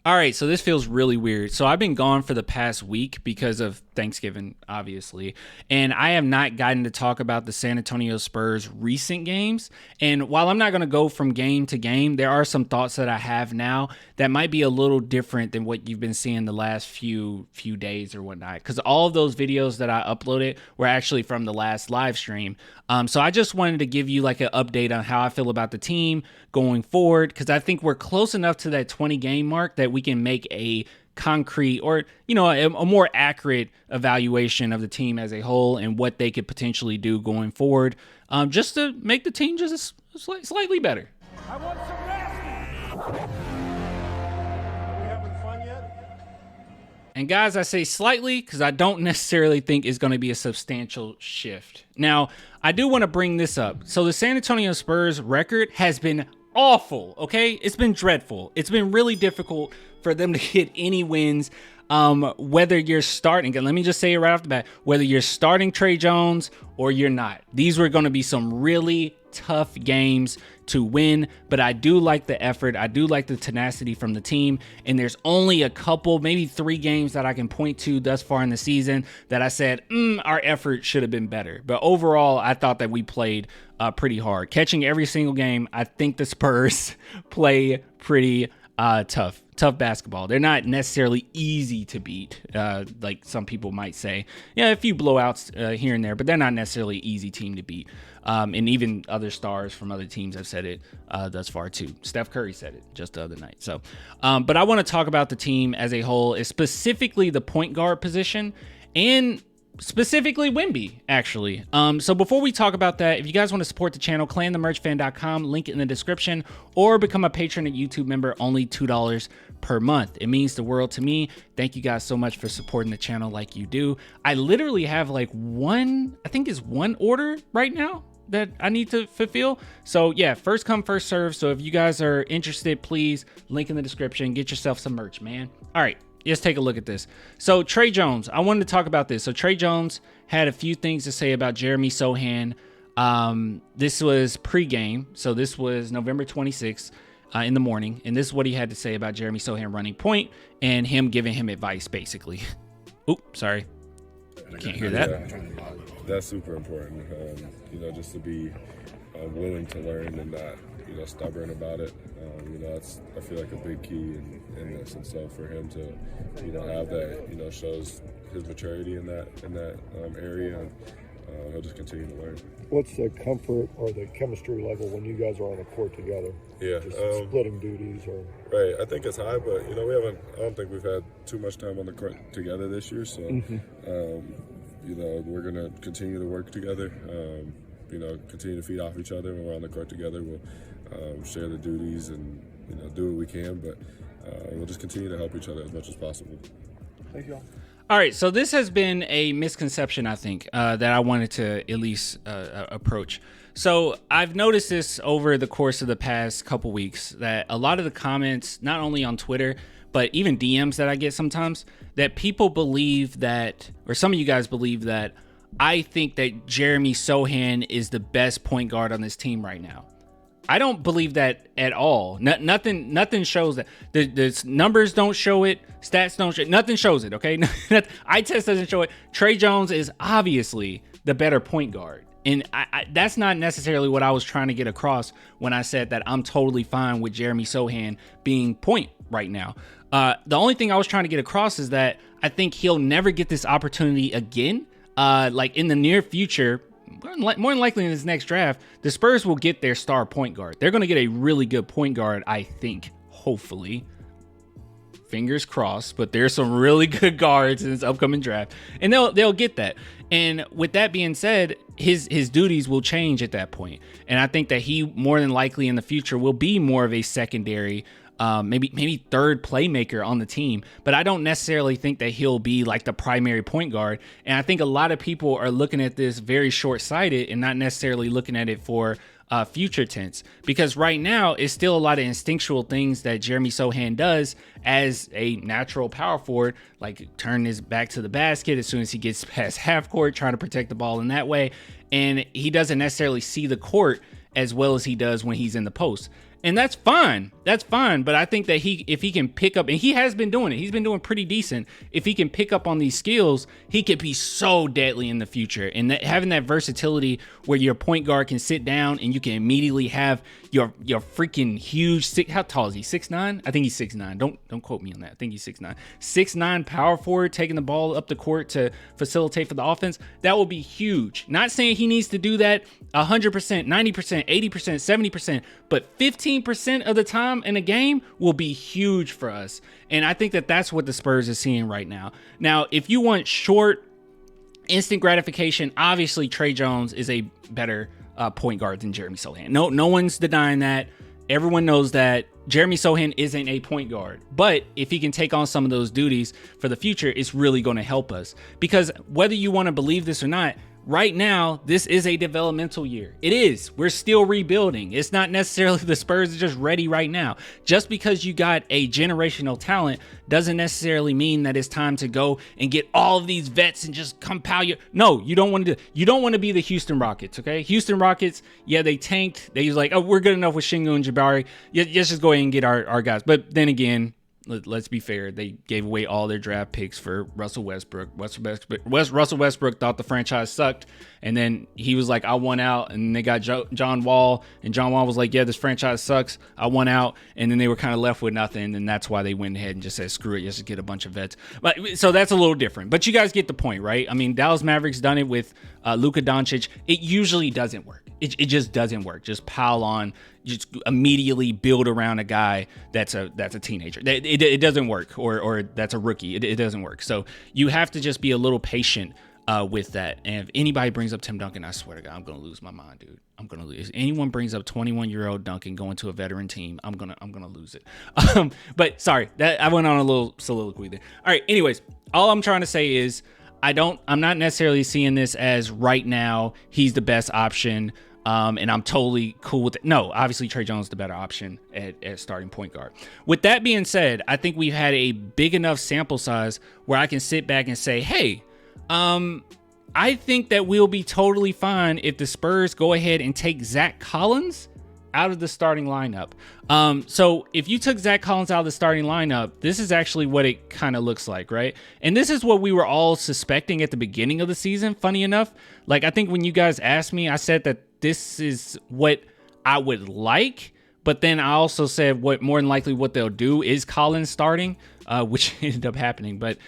All right, so this feels really weird. So I've been gone for the past week because of Thanksgiving, obviously, and I have not gotten to talk about the San Antonio Spurs' recent games. And while I'm not going to go from game to game, there are some thoughts that I have now that might be a little different than what you've been seeing the last few days or whatnot. Because all of those videos that I uploaded were actually from the last live stream. So I just wanted to give you like an update on how I feel about the team going forward, because I think we're close enough to that 20 game mark that we can make a concrete or, a more accurate evaluation of the team as a whole and what they could potentially do going forward, just to make the team just slightly better. I want some rest. Are we having fun yet? And guys, I say slightly because I don't necessarily think it's going to be a substantial shift. Now, I do want to bring this up. So the San Antonio Spurs record has been awful, okay? It's been dreadful. It's been really difficult for them to get any wins. Whether you're starting, and let me just say it right off the bat, whether you're starting Trey Jones or you're not, these were going to be some really tough games to win, but I do like the effort. I do like the tenacity from the team, and there's only a couple, maybe 3 games that I can point to thus far in the season that I said, our effort should have been better. But overall, I thought that we played pretty hard. Catching every single game, I think the Spurs play pretty tough basketball. They're not necessarily easy to beat, like some people might say. Yeah, a few blowouts here and there, but they're not necessarily an easy team to beat. And even other stars from other teams have said it thus far too. Steph Curry said it just the other night. So, but I want to talk about the team as a whole, specifically the point guard position and specifically Wemby, actually. So before we talk about that, if you guys want to support the channel, clanthemerchfan.com, link in the description, or become a patron and YouTube member, only $2 per month. It means the world to me. Thank you guys so much for supporting the channel like you do. I literally have like one order right now that I need to fulfill. So yeah, first come, first serve. So if you guys are interested, please link in the description, get yourself some merch, man. All right. Let's take a look at this. So Trey Jones, I wanted to talk about this. So Trey Jones had a few things to say about Jeremy Sohan. This was pregame. So this was November 26th in the morning. And this is what he had to say about Jeremy Sohan running point and him giving him advice, basically. Oop, sorry. Can't hear that. Yeah, that's super important. Just to be willing to learn and not, stubborn about it. That's, I feel like, a big key in this. And so for him to, have that, shows his maturity in that area, and he'll just continue to learn. What's the comfort or the chemistry level when you guys are on the court together? Yeah, just splitting duties or. Right, I think it's high, but I don't think we've had too much time on the court together this year. So, we're gonna continue to work together. Continue to feed off each other when we're on the court together. We'll share the duties and do what we can, but we'll just continue to help each other as much as possible. Thank you all. All right, so this has been a misconception, I think, that I wanted to at least approach. So I've noticed this over the course of the past couple weeks, that a lot of the comments, not only on Twitter, but even DMs that I get sometimes, that people believe that, or some of you guys believe that, I think that Jeremy Sohan is the best point guard on this team right now. I don't believe that at all. Nothing shows that. The numbers don't show it. Stats don't show it. Nothing shows it, okay? Eye test doesn't show it. Trey Jones is obviously the better point guard. And that's not necessarily what I was trying to get across when I said that I'm totally fine with Jeremy Sohan being point right now. The only thing I was trying to get across is that I think he'll never get this opportunity again. Like in the near future, more than likely in this next draft, the Spurs will get their star point guard. They're going to get a really good point guard, I think, hopefully. Fingers crossed, but there's some really good guards in this upcoming draft, and they'll get that. And with that being said, his duties will change at that point. And I think that he more than likely in the future will be more of a secondary, maybe third playmaker on the team, but I don't necessarily think that he'll be like the primary point guard. And I think a lot of people are looking at this very short-sighted and not necessarily looking at it for future tense, because right now it's still a lot of instinctual things that Jeremy Sohan does as a natural power forward, like turn his back to the basket as soon as he gets past half court, trying to protect the ball in that way. And he doesn't necessarily see the court as well as he does when he's in the post. And that's fine. That's fine. But I think that if he can pick up, and he has been doing it, he's been doing pretty decent. If he can pick up on these skills, he could be so deadly in the future. And having that versatility where your point guard can sit down and you can immediately have your freaking huge how tall is he? 6'9"? I think he's 6'9". Don't quote me on that. I think he's 6'9". 6'9" power forward taking the ball up the court to facilitate for the offense. That will be huge. Not saying he needs to do that 100%, 90%, 80%, 70%, but 15% of the time in a game will be huge for us. And I think that that's what the Spurs is seeing right now. Now, if you want short, instant gratification, obviously Trey Jones is a better point guard than Jeremy Sohan. No one's denying that. Everyone knows that Jeremy Sohan isn't a point guard, but if he can take on some of those duties for the future, it's really going to help us. Because whether you want to believe this or not, right now, this is a developmental year. It is. We're still rebuilding. It's not necessarily the Spurs are just ready right now. Just because you got a generational talent doesn't necessarily mean that it's time to go and get all of these vets and just compile your. No, you don't want to do. You don't want to be the Houston Rockets, okay? Houston Rockets, yeah, they tanked. They was like, oh, we're good enough with Shingo and Jabari. Let's just go ahead and get our guys. But then again, let's be fair. They gave away all their draft picks for Russell Westbrook. Russell Westbrook thought the franchise sucked. And then he was like, I want out. And they got John Wall. And John Wall was like, yeah, this franchise sucks. I want out. And then they were kind of left with nothing. And that's why they went ahead and just said, screw it. Let's just get a bunch of vets. But so that's a little different. But you guys get the point, right? I mean, Dallas Mavericks done it with Luka Doncic. It usually doesn't work. It just doesn't work. Just pile on. Just immediately build around a guy that's a teenager. It doesn't work, or that's a rookie. It doesn't work. So you have to just be a little patient with that. And if anybody brings up Tim Duncan, I swear to God, I'm gonna lose my mind, dude. I'm gonna lose. If anyone brings up 21-year-old Duncan going to a veteran team, I'm gonna lose it. But sorry, that I went on a little soliloquy there. All right. Anyways, all I'm trying to say is I'm not necessarily seeing this as right now he's the best option. And I'm totally cool with it. No, obviously Trey Jones is the better option at starting point guard. With that being said, I think we've had a big enough sample size where I can sit back and say, hey, I think that we'll be totally fine if the Spurs go ahead and take Zach Collins out of the starting lineup. So if you took Zach Collins out of the starting lineup, this is actually what it kind of looks like, right? And this is what we were all suspecting at the beginning of the season, funny enough. Like, I think when you guys asked me, I said that this is what I would like, but then I also said what more than likely what they'll do is Collins starting, which ended up happening. But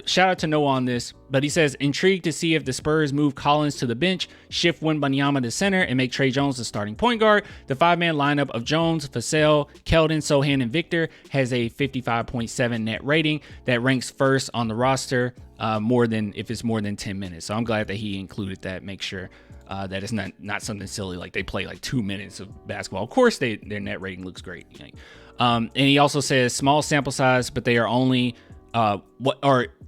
shout out to Noah on this. But he says, intrigued to see if the Spurs move Collins to the bench, shift Wembanyama to center, and make Trey Jones the starting point guard. The five-man lineup of Jones, Vassell, Keldon, Sohan, and Victor has a 55.7 net rating that ranks first on the roster if it's more than 10 minutes. So I'm glad that he included that. Make sure that it's not something silly like they play like 2 minutes of basketball. Of course, their net rating looks great. And he also says small sample size, but they are only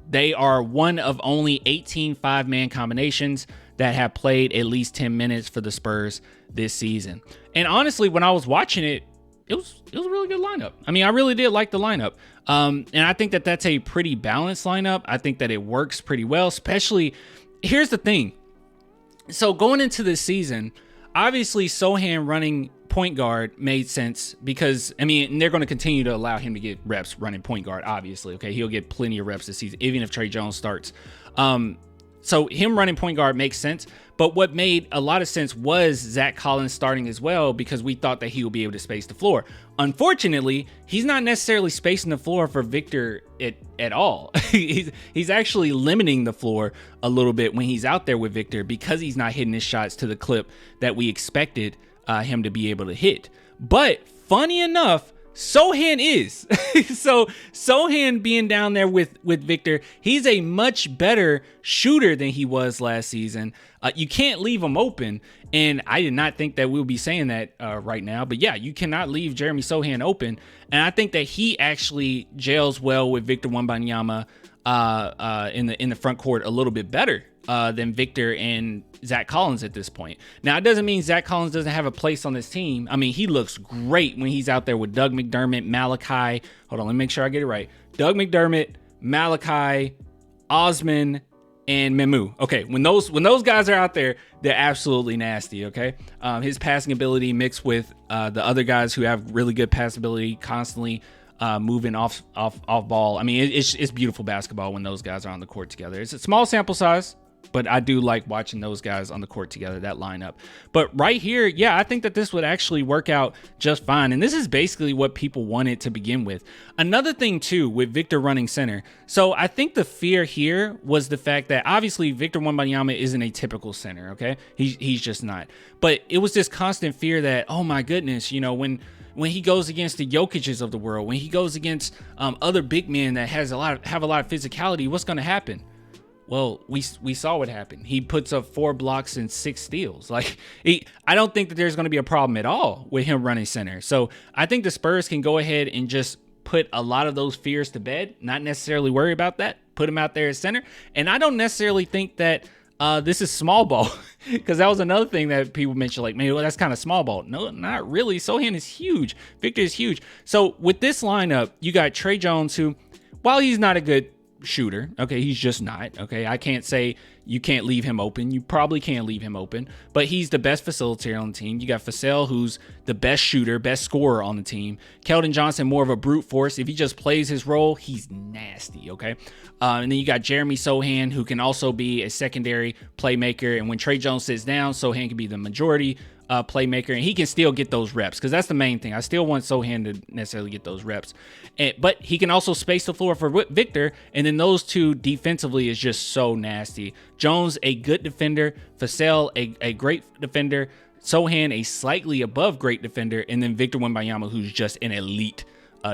they are one of only 18 five-man combinations that have played at least 10 minutes for the Spurs this season. And honestly, when I was watching it, it was a really good lineup. I mean, I really did like the lineup. And I think that that's a pretty balanced lineup. I think that it works pretty well, especially here's the thing. So going into this season, obviously Sohan running point guard made sense because, I mean, they're going to continue to allow him to get reps running point guard, obviously. Okay, he'll get plenty of reps this season, even if Trey Jones starts. So him running point guard makes sense. But what made a lot of sense was Zach Collins starting as well because we thought that he would be able to space the floor. Unfortunately, he's not necessarily spacing the floor for Victor at all. He's actually limiting the floor a little bit when he's out there with Victor because he's not hitting his shots to the clip that we expected him to be able to hit. But funny enough, Sohan is. So Sohan being down there with Victor, he's a much better shooter than he was last season. You can't leave him open. And I did not think that we'll be saying that right now. But yeah, you cannot leave Jeremy Sohan open. And I think that he actually gels well with Victor Wembanyama in the front court a little bit better than Victor and Zach Collins at this point. Now, it doesn't mean Zach Collins doesn't have a place on this team. I mean, he looks great when he's out there with Doug McDermott, Malachi. Hold on, let me make sure I get it right. Doug McDermott, Malachi, Osman, and Memu. Okay, when those guys are out there, they're absolutely nasty. Okay, his passing ability mixed with the other guys who have really good pass ability, constantly moving off ball. I mean, it's beautiful basketball when those guys are on the court together. It's a small sample size, but I do like watching those guys on the court together, that lineup. But right here, yeah, I think that this would actually work out just fine. And this is basically what people wanted to begin with. Another thing, too, with Victor running center. So I think the fear here was the fact that obviously Victor Wembanyama isn't a typical center, okay? He's just not. But it was this constant fear that, oh, my goodness, you know, when he goes against the Jokic's of the world, when he goes against other big men that have a lot of physicality, what's going to happen? Well, we saw what happened. He puts up 4 blocks and 6 steals. Like, I don't think that there's going to be a problem at all with him running center. So I think the Spurs can go ahead and just put a lot of those fears to bed, not necessarily worry about that, put him out there as center. And I don't necessarily think that this is small ball, because that was another thing that people mentioned, like, man, well, that's kind of small ball. No, not really. Sohan is huge. Victor is huge. So with this lineup, you got Trey Jones, who, while he's not a good shooter, okay, he's just not, okay, I can't say you can't leave him open. You probably can't leave him open, but he's the best facilitator on the team. You got Vassell, who's the best shooter, best scorer on the team. Keldon Johnson, more of a brute force. If he just plays his role, he's nasty, okay? And then you got Jeremy Sohan, who can also be a secondary playmaker, and when Trey Jones sits down, Sohan can be the majority playmaker, and he can still get those reps, because that's the main thing. I still want Sohan to necessarily get those reps, but he can also space the floor for Victor, and then those two defensively is just so nasty. Jones, a good defender. Vassell, a great defender. Sohan, a slightly above great defender, and then Victor Wembanyama, who's just an elite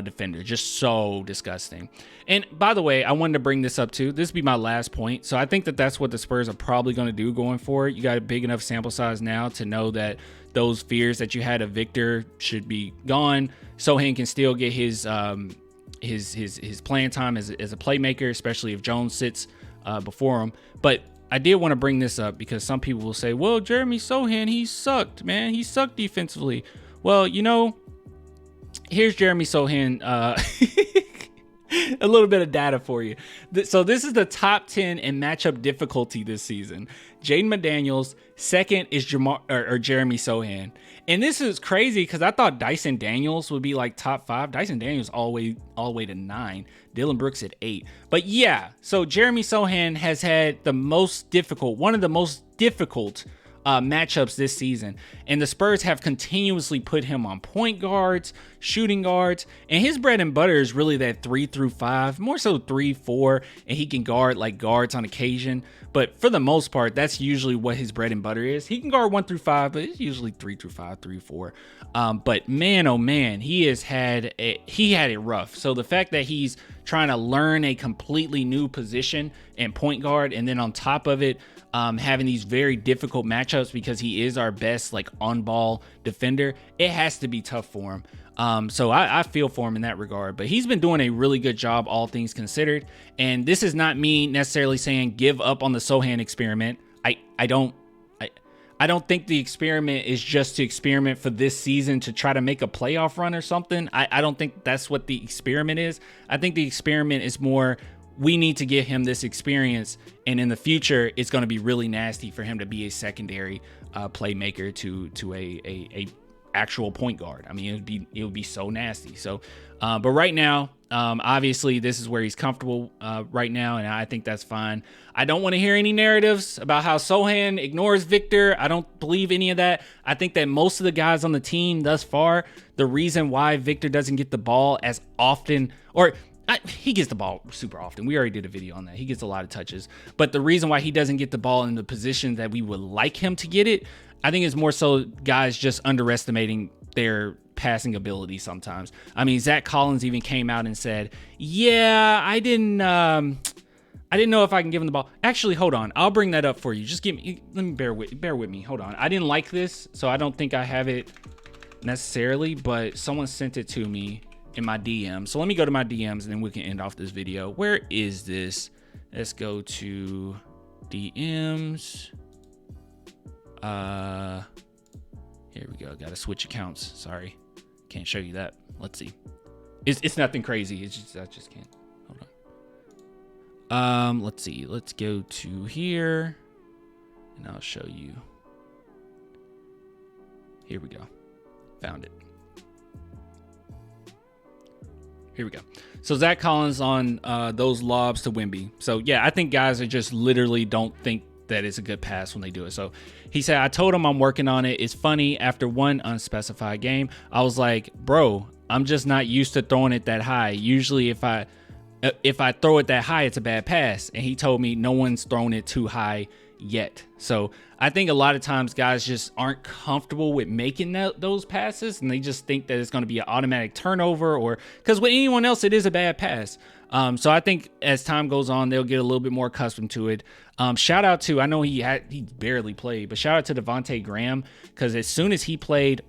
defender. Just so disgusting. And by the way, I wanted to bring this up too. This would be my last point. So I think that that's what the Spurs are probably going to do going forward. You got a big enough sample size now to know that those fears that you had of Victor should be gone. Sohan can still get his playing time as a playmaker, especially if Jones sits before him. But I did want to bring this up because some people will say, well, Jeremy Sohan, he sucked, man. He sucked defensively. Well, you know, here's Jeremy Sohan, a little bit of data for you. So this is the top 10 in matchup difficulty this season. Jaden McDaniels, second is Jeremy Sohan. And this is crazy because I thought Dyson Daniels would be like top 5. Dyson Daniels all the way to 9. Dylan Brooks at 8. But yeah, so Jeremy Sohan has had one of the most difficult matchups this season, and the Spurs have continuously put him on point guards, shooting guards, and his bread and butter is really that 3 through 5, more so 3, 4, and he can guard like guards on occasion, but for the most part, that's usually what his bread and butter is. He can guard 1 through 5, but it's usually 3 through 5, 3, 4. But man, oh man, he had it rough. So the fact that he's trying to learn a completely new position and point guard, and then on top of it, having these very difficult matchups because he is our best like on-ball defender, it has to be tough for him. So I feel for him in that regard, but he's been doing a really good job, all things considered. And this is not me necessarily saying give up on the Sohan experiment. I don't think the experiment is just to experiment for this season to try to make a playoff run or something. I don't think that's what the experiment is. I think the experiment is more, we need to give him this experience, and in the future, it's going to be really nasty for him to be a secondary playmaker to a actual point guard. I mean, it would be so nasty. So, but right now, obviously, this is where he's comfortable right now, and I think that's fine. I don't want to hear any narratives about how Sohan ignores Victor. I don't believe any of that. I think that most of the guys on the team thus far, the reason why Victor doesn't get the ball as often, he gets the ball super often. We already did a video on that. He gets a lot of touches. But the reason why he doesn't get the ball in the position that we would like him to get it, I think is more so guys just underestimating their passing ability sometimes. I mean, Zach Collins even came out and said, yeah, I didn't know if I can give him the ball. Actually, hold on. I'll bring that up for you. Just let me bear with me. Hold on. I didn't like this, so I don't think I have it necessarily, but someone sent it to me in my DM. So let me go to my DMs and then we can end off this video. Where is this? Let's go to DMs. Here we go. Gotta switch accounts. Sorry. Can't show you that. Let's see. It's nothing crazy. It's just, I just can't. Hold Let's see. Let's go to here, and I'll show you. Here we go. Found it. Here we go. So Zach Collins on those lobs to Wemby. So yeah, I think guys are just literally don't think that it's a good pass when they do it. So he said, I told him I'm working on it. It's funny, after one unspecified game, I was like, bro, I'm just not used to throwing it that high. Usually if I throw it that high, it's a bad pass. And he told me no one's thrown it too high yet. So I think a lot of times guys just aren't comfortable with making those passes, and they just think that it's going to be an automatic turnover, or because with anyone else it is a bad pass. So I think as time goes on, they'll get a little bit more accustomed to it. Shout out to, I know he barely played, but shout out to Devontae Graham, because as soon as he played,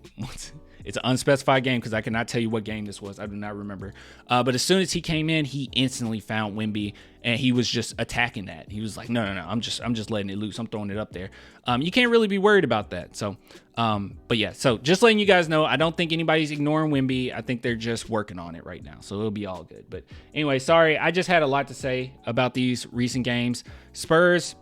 it's an unspecified game because I cannot tell you what game this was. I do not remember. But as soon as he came in, he instantly found Wemby, and he was just attacking that. He was like, no, I'm just letting it loose. I'm throwing it up there. You can't really be worried about that. So, but yeah, so just letting you guys know, I don't think anybody's ignoring Wemby. I think they're just working on it right now. So it'll be all good. But anyway, sorry. I just had a lot to say about these recent games. Spurs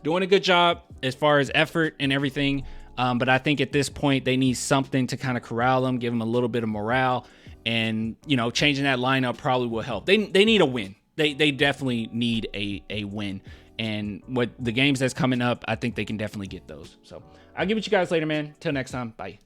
doing a good job as far as effort and everything. But I think at this point, they need something to kind of corral them, give them a little bit of morale, and, changing that lineup probably will help. They need a win. They definitely need a win. And what the games that's coming up, I think they can definitely get those. So I'll give it to you guys later, man. Till next time. Bye.